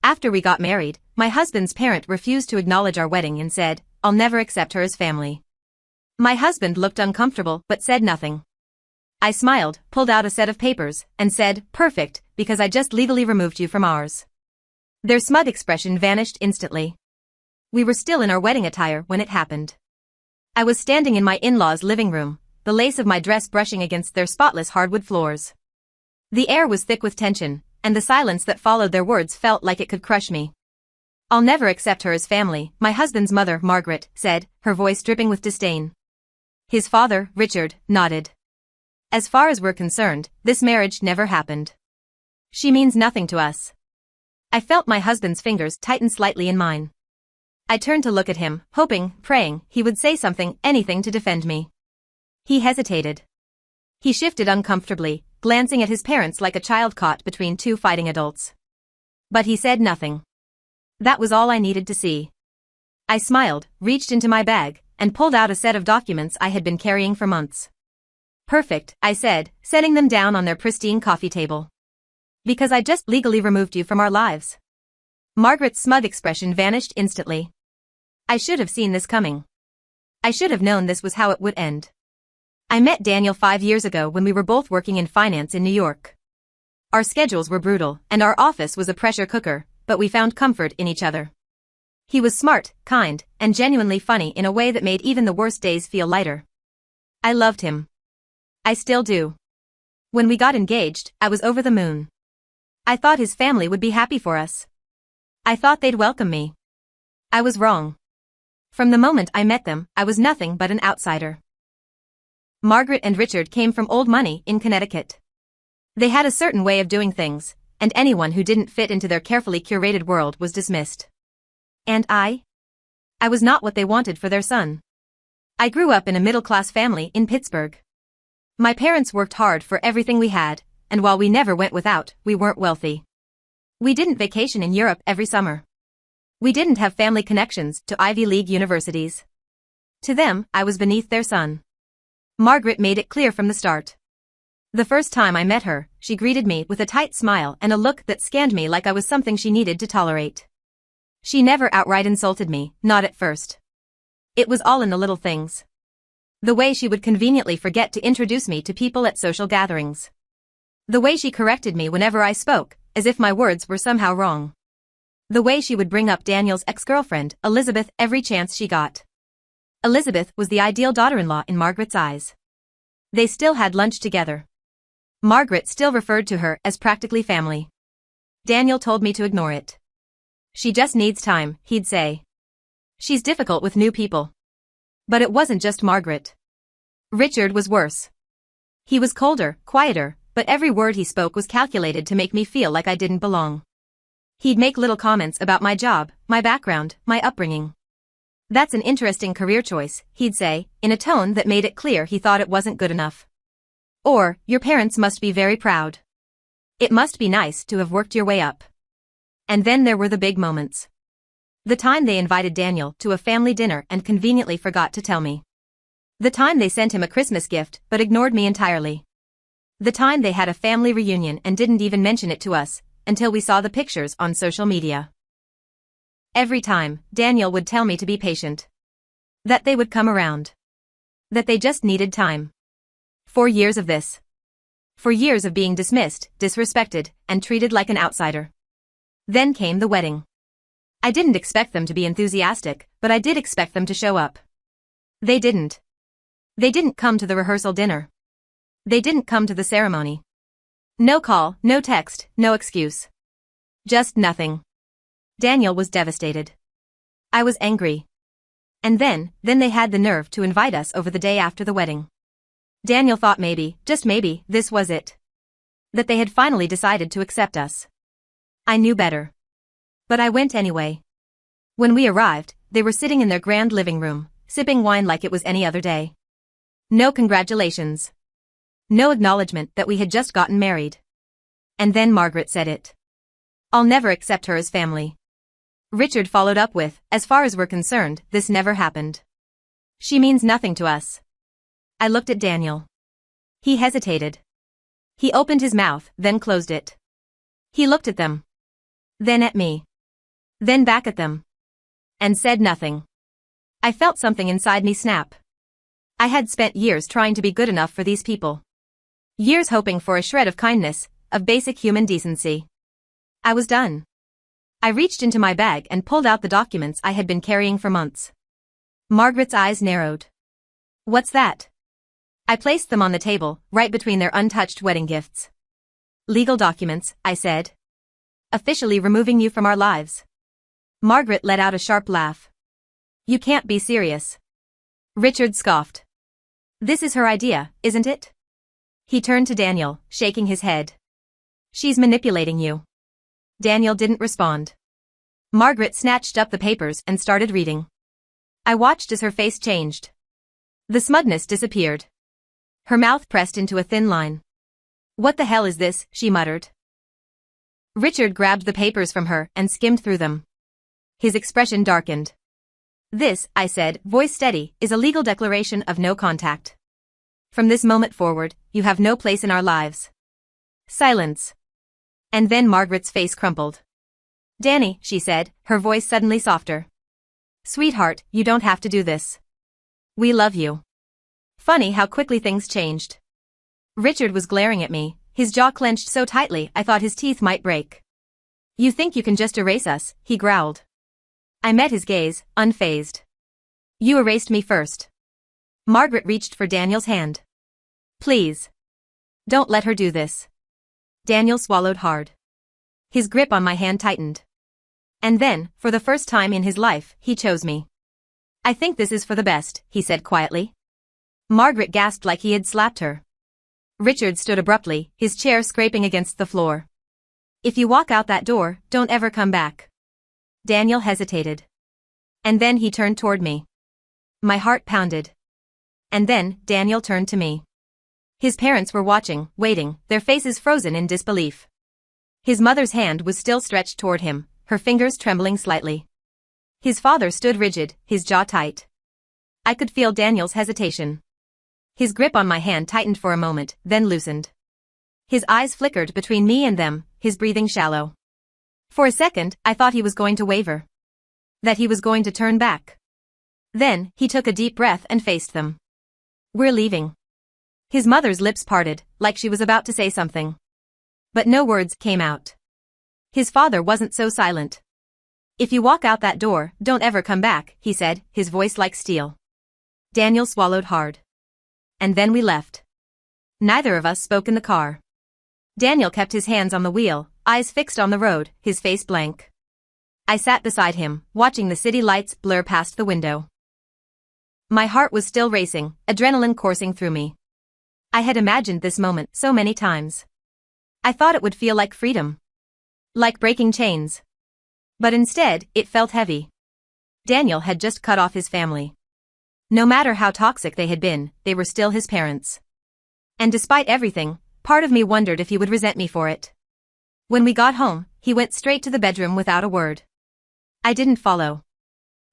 After we got married, my husband's parent refused to acknowledge our wedding and said, "I'll never accept her as family." My husband looked uncomfortable but said nothing. I smiled, pulled out a set of papers, and said, "Perfect, because I just legally removed you from ours." Their smug expression vanished instantly. We were still in our wedding attire when it happened. I was standing in my in-laws' living room, the lace of my dress brushing against their spotless hardwood floors. The air was thick with tension, and the silence that followed their words felt like it could crush me. "I'll never accept her as family," my husband's mother, Margaret, said, her voice dripping with disdain. His father, Richard, nodded. "As far as we're concerned, this marriage never happened. She means nothing to us." I felt my husband's fingers tighten slightly in mine. I turned to look at him, hoping, praying, he would say something, anything to defend me. He hesitated. He shifted uncomfortably, glancing at his parents like a child caught between two fighting adults. But he said nothing. That was all I needed to see. I smiled, reached into my bag, and pulled out a set of documents I had been carrying for months. "Perfect," I said, setting them down on their pristine coffee table. "Because I just legally removed you from our lives." Margaret's smug expression vanished instantly. I should have seen this coming. I should have known this was how it would end. I met Daniel 5 years ago when we were both working in finance in New York. Our schedules were brutal, and our office was a pressure cooker, but we found comfort in each other. He was smart, kind, and genuinely funny in a way that made even the worst days feel lighter. I loved him. I still do. When we got engaged, I was over the moon. I thought his family would be happy for us. I thought they'd welcome me. I was wrong. From the moment I met them, I was nothing but an outsider. Margaret and Richard came from old money in Connecticut. They had a certain way of doing things, and anyone who didn't fit into their carefully curated world was dismissed. And I was not what they wanted for their son. I grew up in a middle-class family in Pittsburgh. My parents worked hard for everything we had, and while we never went without, we weren't wealthy. We didn't vacation in Europe every summer. We didn't have family connections to Ivy League universities. To them, I was beneath their son. Margaret made it clear from the start. The first time I met her, she greeted me with a tight smile and a look that scanned me like I was something she needed to tolerate. She never outright insulted me, not at first. It was all in the little things. The way she would conveniently forget to introduce me to people at social gatherings. The way she corrected me whenever I spoke, as if my words were somehow wrong. The way she would bring up Daniel's ex-girlfriend, Elizabeth, every chance she got. Elizabeth was the ideal daughter-in-law in Margaret's eyes. They still had lunch together. Margaret still referred to her as practically family. Daniel told me to ignore it. "She just needs time," he'd say. "She's difficult with new people." But it wasn't just Margaret. Richard was worse. He was colder, quieter, but every word he spoke was calculated to make me feel like I didn't belong. He'd make little comments about my job, my background, my upbringing. "That's an interesting career choice," he'd say, in a tone that made it clear he thought it wasn't good enough. Or, "Your parents must be very proud. It must be nice to have worked your way up." And then there were the big moments. The time they invited Daniel to a family dinner and conveniently forgot to tell me. The time they sent him a Christmas gift but ignored me entirely. The time they had a family reunion and didn't even mention it to us, until we saw the pictures on social media. Every time, Daniel would tell me to be patient. That they would come around. That they just needed time. 4 years of this. 4 years of being dismissed, disrespected, and treated like an outsider. Then came the wedding. I didn't expect them to be enthusiastic, but I did expect them to show up. They didn't. They didn't come to the rehearsal dinner. They didn't come to the ceremony. No call, no text, no excuse. Just nothing. Daniel was devastated. I was angry. And then they had the nerve to invite us over the day after the wedding. Daniel thought maybe, just maybe, this was it. That they had finally decided to accept us. I knew better. But I went anyway. When we arrived, they were sitting in their grand living room, sipping wine like it was any other day. No congratulations. No acknowledgement that we had just gotten married. And then Margaret said it. "I'll never accept her as family." Richard followed up with, "As far as we're concerned, this never happened. She means nothing to us." I looked at Daniel. He hesitated. He opened his mouth, then closed it. He looked at them. Then at me. then back at them. And said nothing. I felt something inside me snap. I had spent years trying to be good enough for these people. Years hoping for a shred of kindness, of basic human decency. I was done. I reached into my bag and pulled out the documents I had been carrying for months. Margaret's eyes narrowed. What's that? I placed them on the table, right between their untouched wedding gifts. Legal documents, I said. Officially removing you from our lives. Margaret let out a sharp laugh. You can't be serious. Richard scoffed. This is her idea, isn't it? He turned to Daniel, shaking his head. She's manipulating you. Daniel didn't respond. Margaret snatched up the papers and started reading. I watched as her face changed. The smugness disappeared. Her mouth pressed into a thin line. What the hell is this, she muttered. Richard grabbed the papers from her and skimmed through them. His expression darkened. This, I said, voice steady, is a legal declaration of no contact. From this moment forward, you have no place in our lives. Silence. And then Margaret's face crumpled. Danny, she said, her voice suddenly softer. Sweetheart, you don't have to do this. We love you. Funny how quickly things changed. Richard was glaring at me, his jaw clenched so tightly I thought his teeth might break. You think you can just erase us, he growled. I met his gaze, unfazed. You erased me first. Margaret reached for Daniel's hand. Please. Don't let her do this. Daniel swallowed hard. His grip on my hand tightened. And then, for the first time in his life, he chose me. I think this is for the best, he said quietly. Margaret gasped like he had slapped her. Richard stood abruptly, his chair scraping against the floor. If you walk out that door, don't ever come back. Daniel hesitated. And then he turned toward me. My heart pounded. And then, Daniel turned to me. His parents were watching, waiting, their faces frozen in disbelief. His mother's hand was still stretched toward him, her fingers trembling slightly. His father stood rigid, his jaw tight. I could feel Daniel's hesitation. His grip on my hand tightened for a moment, then loosened. His eyes flickered between me and them, his breathing shallow. For a second, I thought he was going to waver. That he was going to turn back. Then, he took a deep breath and faced them. We're leaving. His mother's lips parted, like she was about to say something. But no words came out. His father wasn't so silent. If you walk out that door, don't ever come back, he said, his voice like steel. Daniel swallowed hard. And then we left. Neither of us spoke in the car. Daniel kept his hands on the wheel, eyes fixed on the road, his face blank. I sat beside him, watching the city lights blur past the window. My heart was still racing, adrenaline coursing through me. I had imagined this moment so many times. I thought it would feel like freedom. Like breaking chains. But instead, it felt heavy. Daniel had just cut off his family. No matter how toxic they had been, they were still his parents. And despite everything, part of me wondered if he would resent me for it. When we got home, he went straight to the bedroom without a word. I didn't follow.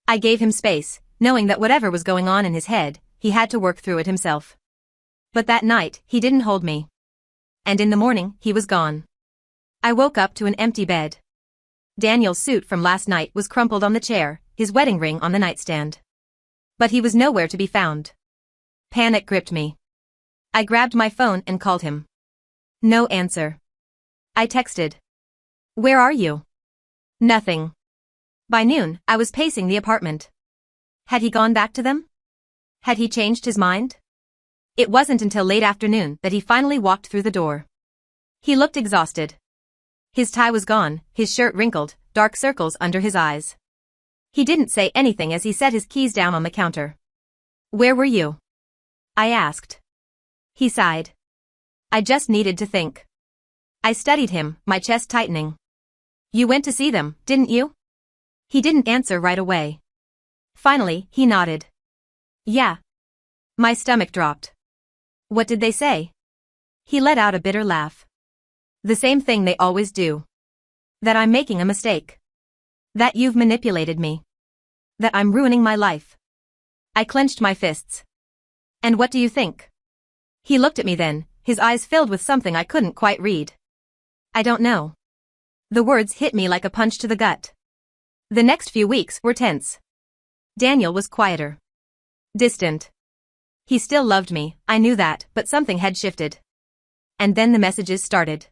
I gave him space, knowing that whatever was going on in his head, he had to work through it himself. But that night, he didn't hold me. And in the morning, he was gone. I woke up to an empty bed. Daniel's suit from last night was crumpled on the chair, his wedding ring on the nightstand. But he was nowhere to be found. Panic gripped me. I grabbed my phone and called him. No answer. I texted. Where are you? Nothing. By noon, I was pacing the apartment. Had he gone back to them? Had he changed his mind? It wasn't until late afternoon that he finally walked through the door. He looked exhausted. His tie was gone, his shirt wrinkled, dark circles under his eyes. He didn't say anything as he set his keys down on the counter. Where were you? I asked. He sighed. I just needed to think. I studied him, my chest tightening. You went to see them, didn't you? He didn't answer right away. Finally, he nodded. Yeah. My stomach dropped. What did they say? He let out a bitter laugh. The same thing they always do. That I'm making a mistake. That you've manipulated me. That I'm ruining my life. I clenched my fists. And what do you think? He looked at me then, his eyes filled with something I couldn't quite read. I don't know. The words hit me like a punch to the gut. The next few weeks were tense. Daniel was quieter. Distant. He still loved me, I knew that, but something had shifted. And then the messages started.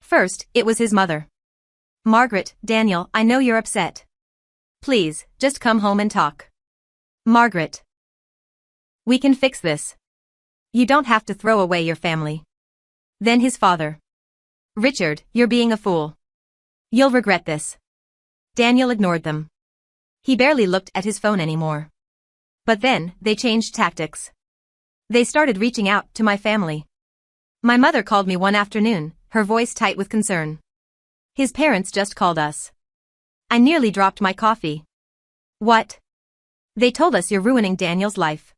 First, it was his mother. Margaret, Daniel, I know you're upset. Please, just come home and talk. Margaret. We can fix this. You don't have to throw away your family. Then his father. Richard, you're being a fool. You'll regret this. Daniel ignored them. He barely looked at his phone anymore. But then, they changed tactics. They started reaching out to my family. My mother called me one afternoon, her voice tight with concern. His parents just called us. I nearly dropped my coffee. What? They told us you're ruining Daniel's life.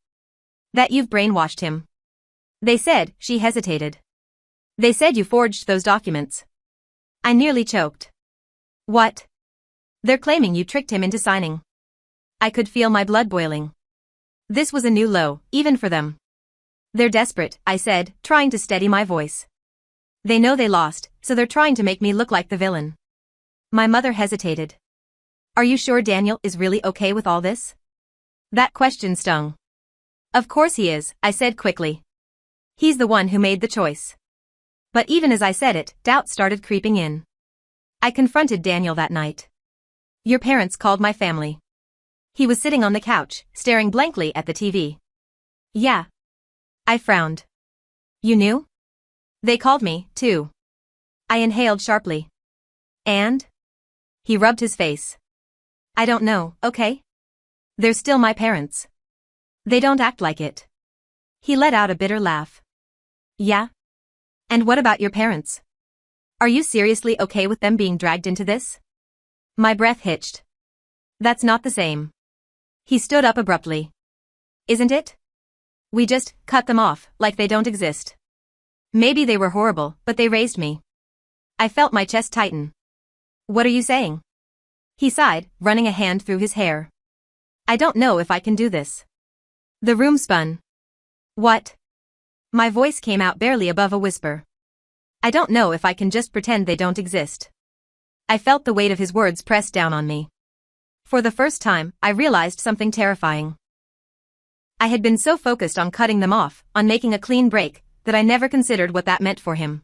That you've brainwashed him. They said, she hesitated. They said you forged those documents. I nearly choked. What? They're claiming you tricked him into signing. I could feel my blood boiling. This was a new low, even for them. They're desperate, I said, trying to steady my voice. They know they lost, so they're trying to make me look like the villain. My mother hesitated. Are you sure Daniel is really okay with all this? That question stung. Of course he is, I said quickly. He's the one who made the choice. But even as I said it, doubt started creeping in. I confronted Daniel that night. Your parents called my family. He was sitting on the couch, staring blankly at the TV. Yeah. I frowned. You knew? They called me, too. I inhaled sharply. And? He rubbed his face. I don't know, okay? They're still my parents. They don't act like it. He let out a bitter laugh. Yeah? And what about your parents? Are you seriously okay with them being dragged into this? My breath hitched. That's not the same. He stood up abruptly. Isn't it? We just cut them off, like they don't exist. Maybe they were horrible, but they raised me. I felt my chest tighten. What are you saying? He sighed, running a hand through his hair. I don't know if I can do this. The room spun. What? My voice came out barely above a whisper. I don't know if I can just pretend they don't exist. I felt the weight of his words press down on me. For the first time, I realized something terrifying. I had been so focused on cutting them off, on making a clean break, that I never considered what that meant for him.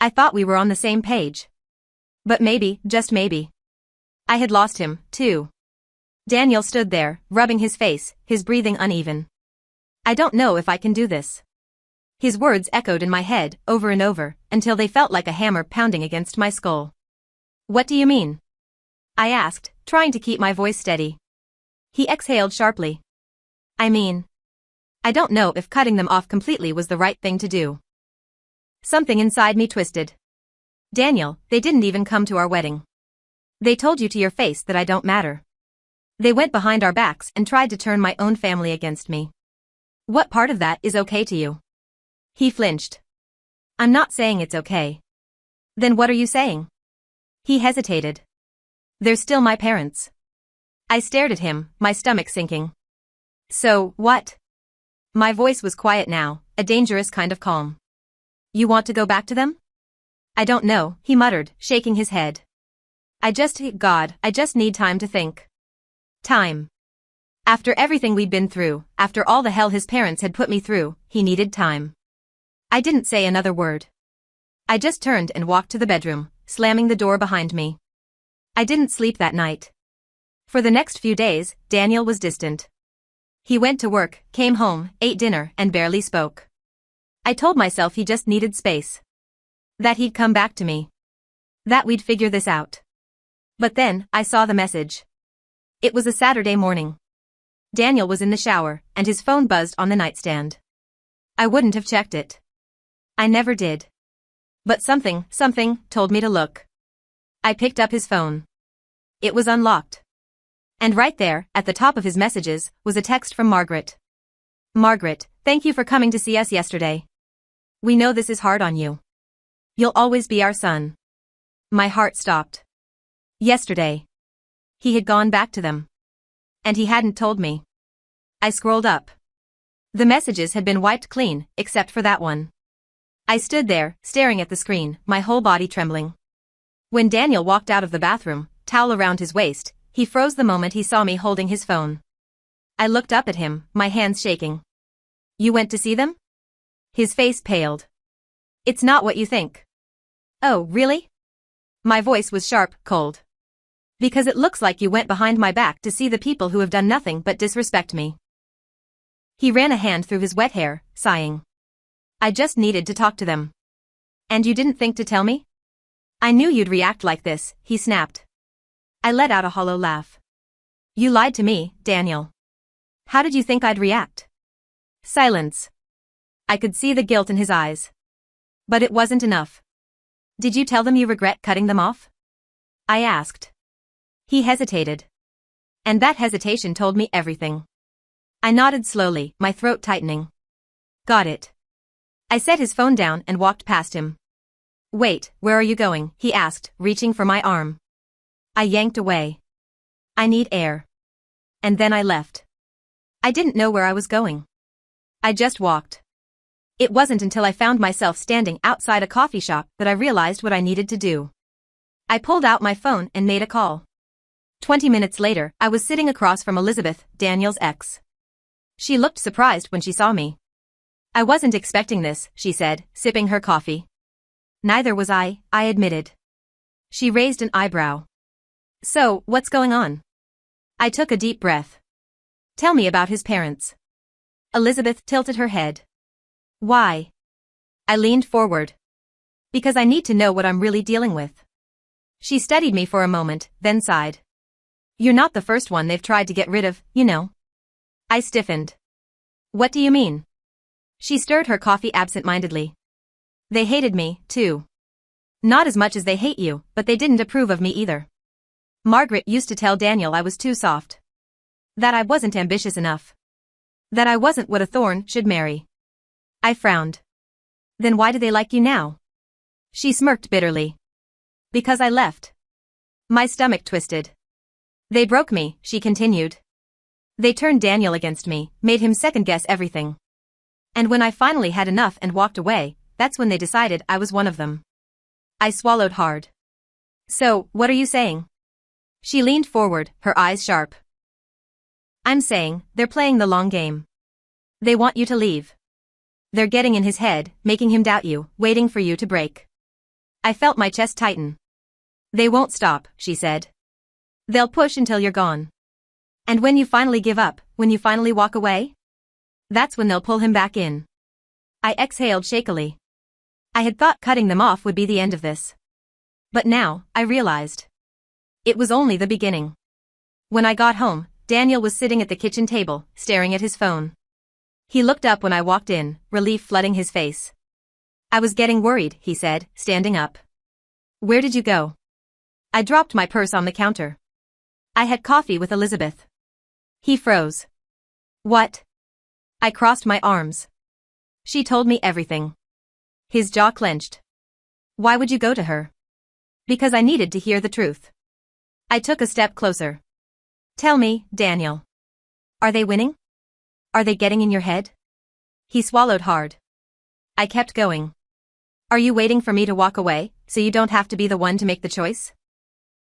I thought we were on the same page. But maybe, just maybe, I had lost him, too. Daniel stood there, rubbing his face, his breathing uneven. I don't know if I can do this. His words echoed in my head, over and over, until they felt like a hammer pounding against my skull. What do you mean? I asked, trying to keep my voice steady. He exhaled sharply. I mean, I don't know if cutting them off completely was the right thing to do. Something inside me twisted. Daniel, they didn't even come to our wedding. They told you to your face that I don't matter. They went behind our backs and tried to turn my own family against me. What part of that is okay to you? He flinched. I'm not saying it's okay. Then what are you saying? He hesitated. They're still my parents. I stared at him, my stomach sinking. So, what? My voice was quiet now, a dangerous kind of calm. You want to go back to them? I don't know, he muttered, shaking his head. I just need time to think. Time. After everything we'd been through, after all the hell his parents had put me through, he needed time. I didn't say another word. I just turned and walked to the bedroom, slamming the door behind me. I didn't sleep that night. For the next few days, Daniel was distant. He went to work, came home, ate dinner, and barely spoke. I told myself he just needed space. That he'd come back to me. That we'd figure this out. But then, I saw the message. It was a Saturday morning. Daniel was in the shower, and his phone buzzed on the nightstand. I wouldn't have checked it. I never did. But something told me to look. I picked up his phone. It was unlocked. And right there, at the top of his messages, was a text from Margaret. Margaret, thank you for coming to see us yesterday. We know this is hard on you. You'll always be our son. My heart stopped. Yesterday. He had gone back to them. And he hadn't told me. I scrolled up. The messages had been wiped clean, except for that one. I stood there, staring at the screen, my whole body trembling. When Daniel walked out of the bathroom, towel around his waist, he froze the moment he saw me holding his phone. I looked up at him, my hands shaking. You went to see them? His face paled. It's not what you think. Oh, really? My voice was sharp, cold. Because it looks like you went behind my back to see the people who have done nothing but disrespect me. He ran a hand through his wet hair, sighing. I just needed to talk to them. And you didn't think to tell me? I knew you'd react like this, he snapped. I let out a hollow laugh. You lied to me, Daniel. How did you think I'd react? Silence. I could see the guilt in his eyes. But it wasn't enough. Did you tell them you regret cutting them off? I asked. He hesitated. And that hesitation told me everything. I nodded slowly, my throat tightening. Got it. I set his phone down and walked past him. Wait, where are you going? He asked, reaching for my arm. I yanked away. I need air. And then I left. I didn't know where I was going. I just walked. It wasn't until I found myself standing outside a coffee shop that I realized what I needed to do. I pulled out my phone and made a call. 20 minutes later, I was sitting across from Elizabeth, Daniel's ex. She looked surprised when she saw me. I wasn't expecting this, she said, sipping her coffee. Neither was I admitted. She raised an eyebrow. So, what's going on? I took a deep breath. Tell me about his parents. Elizabeth tilted her head. Why? I leaned forward. Because I need to know what I'm really dealing with. She studied me for a moment, then sighed. You're not the first one they've tried to get rid of, you know. I stiffened. What do you mean? She stirred her coffee absent-mindedly. They hated me, too. Not as much as they hate you, but they didn't approve of me either. Margaret used to tell Daniel I was too soft. That I wasn't ambitious enough. That I wasn't what a thorn should marry. I frowned. Then why do they like you now? She smirked bitterly. Because I left. My stomach twisted. They broke me, she continued. They turned Daniel against me, made him second-guess everything. And when I finally had enough and walked away, that's when they decided I was one of them. I swallowed hard. So, what are you saying? She leaned forward, her eyes sharp. I'm saying, they're playing the long game. They want you to leave. They're getting in his head, making him doubt you, waiting for you to break. I felt my chest tighten. They won't stop, she said. They'll push until you're gone. And when you finally give up, when you finally walk away? That's when they'll pull him back in. I exhaled shakily. I had thought cutting them off would be the end of this. But now, I realized. It was only the beginning. When I got home, Daniel was sitting at the kitchen table, staring at his phone. He looked up when I walked in, relief flooding his face. I was getting worried, he said, standing up. Where did you go? I dropped my purse on the counter. I had coffee with Elizabeth. He froze. What? I crossed my arms. She told me everything. His jaw clenched. Why would you go to her? Because I needed to hear the truth. I took a step closer. Tell me, Daniel. Are they winning? Are they getting in your head? He swallowed hard. I kept going. Are you waiting for me to walk away, so you don't have to be the one to make the choice?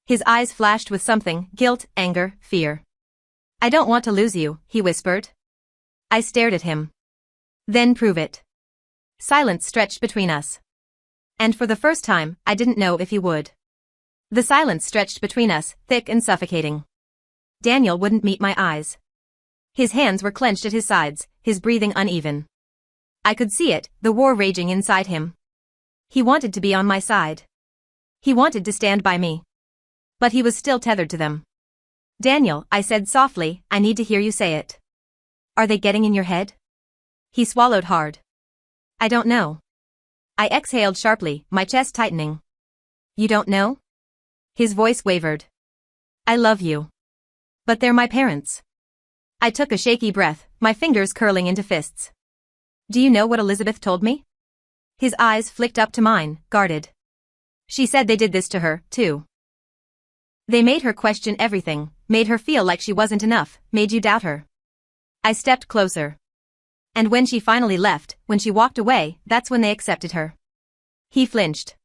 His eyes flashed with something, guilt, anger, fear. I don't want to lose you, he whispered. I stared at him. Then prove it. Silence stretched between us. And for the first time, I didn't know if he would. The silence stretched between us, thick and suffocating. Daniel wouldn't meet my eyes. His hands were clenched at his sides, his breathing uneven. I could see it, the war raging inside him. He wanted to be on my side. He wanted to stand by me. But he was still tethered to them. Daniel, I said softly, I need to hear you say it. Are they getting in your head? He swallowed hard. I don't know. I exhaled sharply, my chest tightening. You don't know? His voice wavered. I love you. But they're my parents. I took a shaky breath, my fingers curling into fists. Do you know what Elizabeth told me? His eyes flicked up to mine, guarded. She said they did this to her, too. They made her question everything, made her feel like she wasn't enough, made you doubt her. I stepped closer. And when she finally left, when she walked away, that's when they accepted her. He flinched.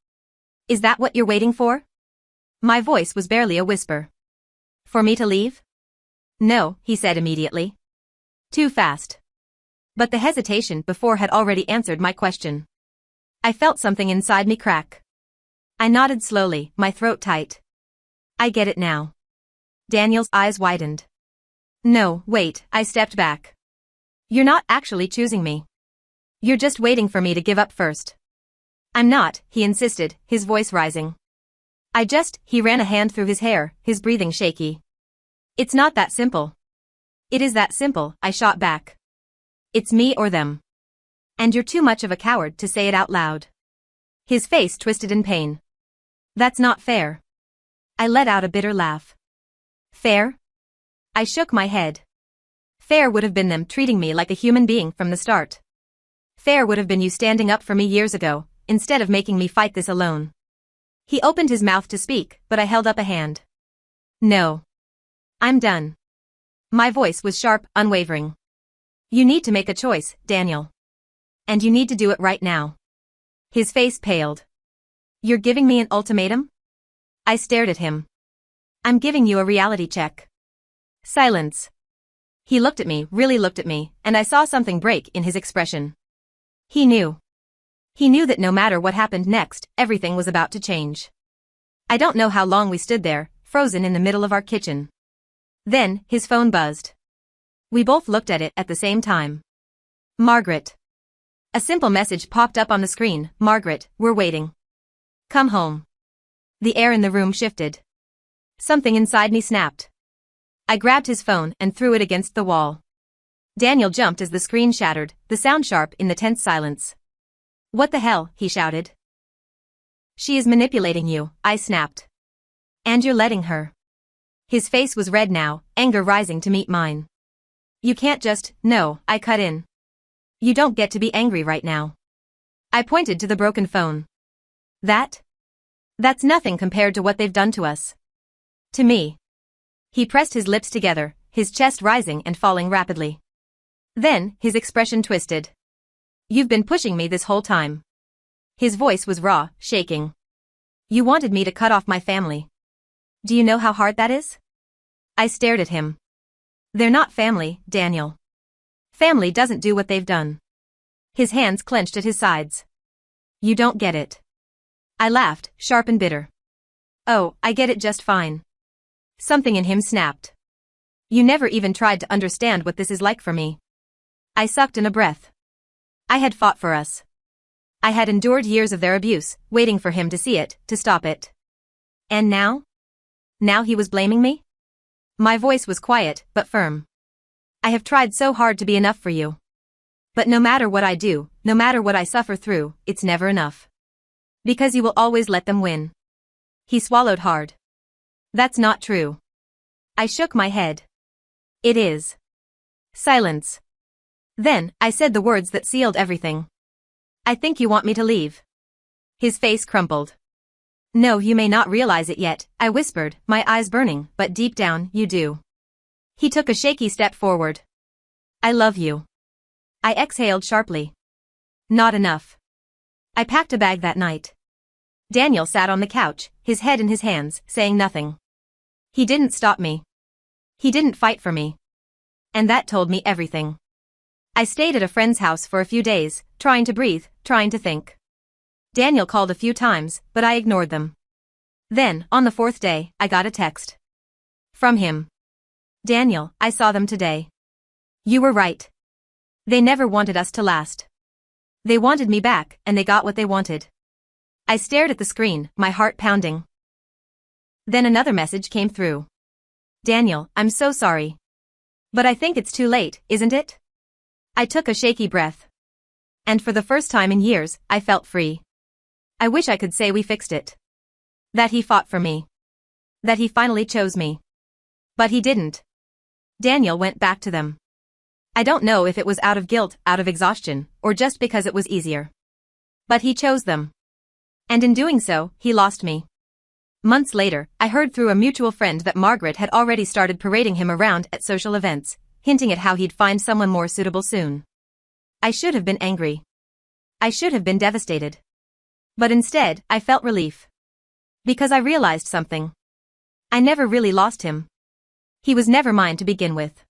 Is that what you're waiting for? My voice was barely a whisper. For me to leave? No, he said immediately. Too fast. But the hesitation before had already answered my question. I felt something inside me crack. I nodded slowly, my throat tight. I get it now. Daniel's eyes widened. No, wait, I stepped back. You're not actually choosing me. You're just waiting for me to give up first. I'm not, he insisted, his voice rising. He ran a hand through his hair, his breathing shaky. It's not that simple. It is that simple, I shot back. It's me or them. And you're too much of a coward to say it out loud. His face twisted in pain. That's not fair. I let out a bitter laugh. Fair? I shook my head. Fair would have been them treating me like a human being from the start. Fair would have been you standing up for me years ago, instead of making me fight this alone. He opened his mouth to speak, but I held up a hand. No. I'm done. My voice was sharp, unwavering. You need to make a choice, Daniel. And you need to do it right now. His face paled. You're giving me an ultimatum? I stared at him. I'm giving you a reality check. Silence. He looked at me, really looked at me, and I saw something break in his expression. He knew. He knew that no matter what happened next, everything was about to change. I don't know how long we stood there, frozen in the middle of our kitchen. Then, his phone buzzed. We both looked at it at the same time. Margaret. A simple message popped up on the screen. Margaret, we're waiting. Come home. The air in the room shifted. Something inside me snapped. I grabbed his phone and threw it against the wall. Daniel jumped as the screen shattered, the sound sharp in the tense silence. What the hell, he shouted. She is manipulating you, I snapped. And you're letting her. His face was red now, anger rising to meet mine. You can't just, no, I cut in. You don't get to be angry right now. I pointed to the broken phone. That's nothing compared to what they've done to us. To me. He pressed his lips together, his chest rising and falling rapidly. Then, his expression twisted. You've been pushing me this whole time. His voice was raw, shaking. You wanted me to cut off my family. Do you know how hard that is? I stared at him. They're not family, Daniel. Family doesn't do what they've done. His hands clenched at his sides. You don't get it. I laughed, sharp and bitter. Oh, I get it just fine. Something in him snapped. You never even tried to understand what this is like for me. I sucked in a breath. I had fought for us. I had endured years of their abuse, waiting for him to see it, to stop it. And now? Now he was blaming me? My voice was quiet, but firm. I have tried so hard to be enough for you. But no matter what I do, no matter what I suffer through, it's never enough. Because you will always let them win. He swallowed hard. That's not true. I shook my head. It is. Silence. Then, I said the words that sealed everything. I think you want me to leave. His face crumpled. No, you may not realize it yet, I whispered, my eyes burning, but deep down, you do. He took a shaky step forward. I love you. I exhaled sharply. Not enough. I packed a bag that night. Daniel sat on the couch, his head in his hands, saying nothing. He didn't stop me. He didn't fight for me. And that told me everything. I stayed at a friend's house for a few days, trying to breathe, trying to think. Daniel called a few times, but I ignored them. Then, on the fourth day, I got a text. From him. Daniel, I saw them today. You were right. They never wanted us to last. They wanted me back, and they got what they wanted. I stared at the screen, my heart pounding. Then another message came through. Daniel, I'm so sorry. But I think it's too late, isn't it? I took a shaky breath. And for the first time in years, I felt free. I wish I could say we fixed it. That he fought for me. That he finally chose me. But he didn't. Daniel went back to them. I don't know if it was out of guilt, out of exhaustion, or just because it was easier. But he chose them. And in doing so, he lost me. Months later, I heard through a mutual friend that Margaret had already started parading him around at social events, hinting at how he'd find someone more suitable soon. I should have been angry. I should have been devastated. But instead, I felt relief. Because I realized something. I never really lost him. He was never mine to begin with.